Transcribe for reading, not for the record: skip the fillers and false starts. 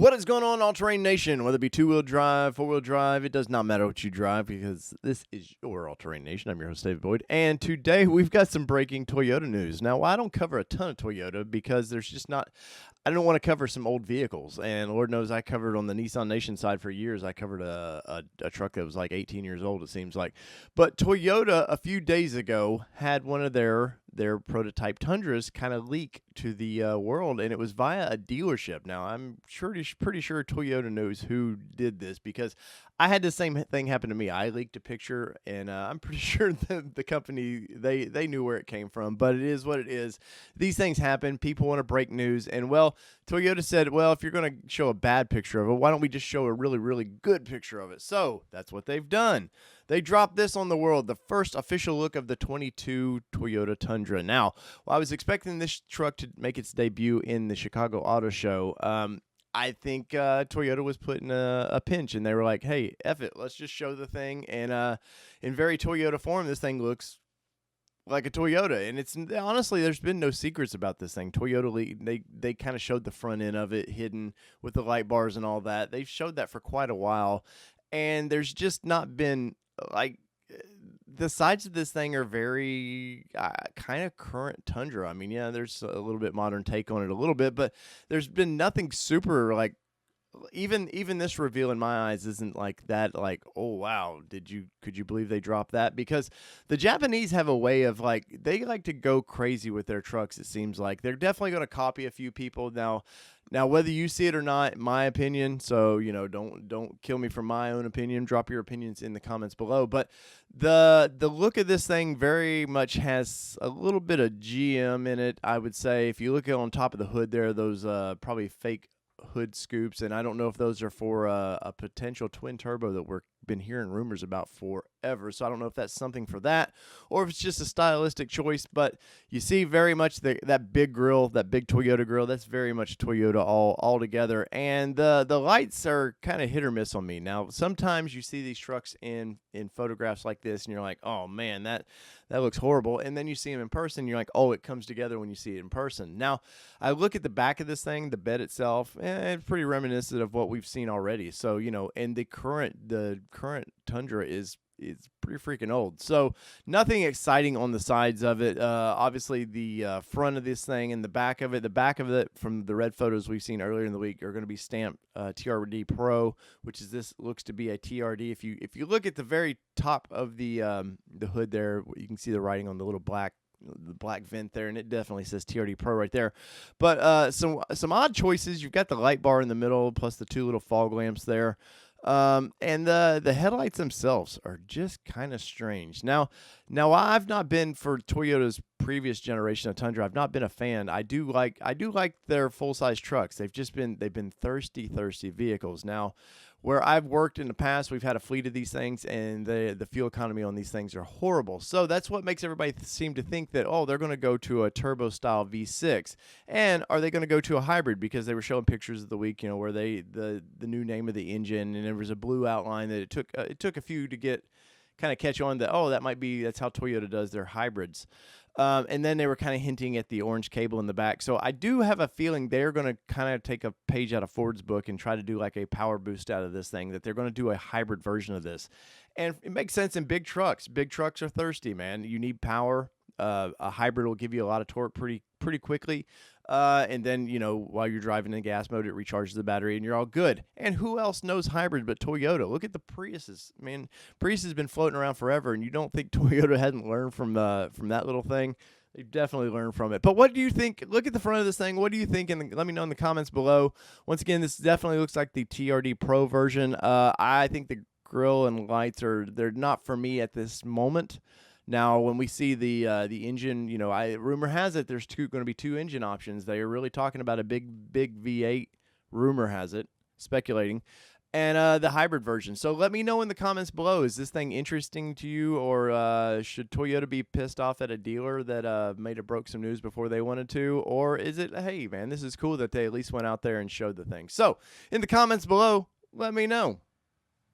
What is going on, All Terrain Nation? Whether it be two-wheel drive, four-wheel drive, it does not matter what you drive because this is your All Terrain Nation. I'm your host, David Boyd, and today we've got some breaking Toyota news. Now, I don't cover a ton of Toyota because there's just not. I don't want to cover some old vehicles, and Lord knows I covered on the Nissan Nation side for years. I covered a truck that was like 18 years old, it seems like. But Toyota, a few days ago, had one of their prototype Tundras kind of leak to the world, and it was via a dealership. Now, I'm pretty sure Toyota knows who did this because I had the same thing happen to me. I leaked a picture, and I'm pretty sure the company, they knew where it came from, but it is what it is. These things happen. People want to break news, and well, Toyota said, well, if you're going to show a bad picture of it, why don't we just show a really, really good picture of it? So that's what they've done. They dropped this on the world, the first official look of the 22 Toyota Tundra. Now, while I was expecting this truck to make its debut in the Chicago Auto Show, I think Toyota was put in a pinch, and they were like, hey, F it, let's just show the thing. And in very Toyota form, this thing looks like a Toyota, and it's honestly, there's been no secrets about this thing. Toyota, they kind of showed the front end of it hidden with the light bars and all that. They've showed that for quite a while, and there's just not been like the sides of this thing are very kind of current Tundra. I mean, yeah, there's a little bit modern take on it a little bit, but there's been nothing super like even this reveal in my eyes isn't like that, like, oh wow, could you believe they dropped that? Because the Japanese have a way of like, they like to go crazy with their trucks. It seems like they're definitely going to copy a few people now whether you see it or not, my opinion, so don't kill me for my own opinion, drop your opinions in the comments below, but the look of this thing very much has a little bit of GM in it. I would say if you look at on top of the hood there, those probably fake hood scoops, and I don't know if those are for a potential twin turbo that we've been hearing rumors about forever, so I don't know if that's something for that or if it's just a stylistic choice. But you see very much that big grill, that big Toyota grill, that's very much Toyota all together. And the lights are kind of hit or miss on me. Now, sometimes you see these trucks in photographs like this and you're like, oh man, that looks horrible, and then you see them in person, you're like, oh, it comes together when you see it in person. Now, I look at the back of this thing, the bed itself, and it's pretty reminiscent of what we've seen already. So, and the current Tundra is pretty freaking old. So nothing exciting on the sides of it. Obviously, the front of this thing and the back of it from the red photos we've seen earlier in the week are going to be stamped TRD Pro, which is this looks to be a TRD. If you look at the very top of the hood there, you can see the writing on the little black vent there, and it definitely says TRD Pro right there. But some odd choices. You've got the light bar in the middle, plus the two little fog lamps there. And the headlights themselves are just kind of strange. Now I've not been for Toyota's previous generation of Tundra. I've not been a fan. I do like their full size trucks. They've been thirsty vehicles. Now, where I've worked in the past, we've had a fleet of these things, and the fuel economy on these things are horrible. So that's what makes everybody seem to think that, oh, they're going to go to a turbo-style V6. And are they going to go to a hybrid? Because they were showing pictures of the week, where the new name of the engine, and there was a blue outline that it took a few to get kind of catch on that, oh, that's how Toyota does their hybrids. And then they were kind of hinting at the orange cable in the back. So I do have a feeling they're going to kind of take a page out of Ford's book and try to do like a power boost out of this thing, that they're going to do a hybrid version of this. And it makes sense in big trucks. Big trucks are thirsty, man. You need power. A hybrid will give you a lot of torque pretty quickly. And then, while you're driving in gas mode, it recharges the battery and you're all good. And who else knows hybrid but Toyota? Look at the Priuses. I mean, Prius has been floating around forever, and you don't think Toyota hadn't learned from that little thing? They've definitely learned from it. But what do you think? Look at the front of this thing. What do you think? And let me know in the comments below. Once again, this definitely looks like the TRD Pro version. I think the grill and lights they're not for me at this moment. Now, when we see the engine, rumor has it there's going to be two engine options. They are really talking about a big V8. Rumor has it, speculating, and the hybrid version. So let me know in the comments below. Is this thing interesting to you, or should Toyota be pissed off at a dealer that may have broke some news before they wanted to, or is it, hey man, this is cool that they at least went out there and showed the thing? So in the comments below, let me know.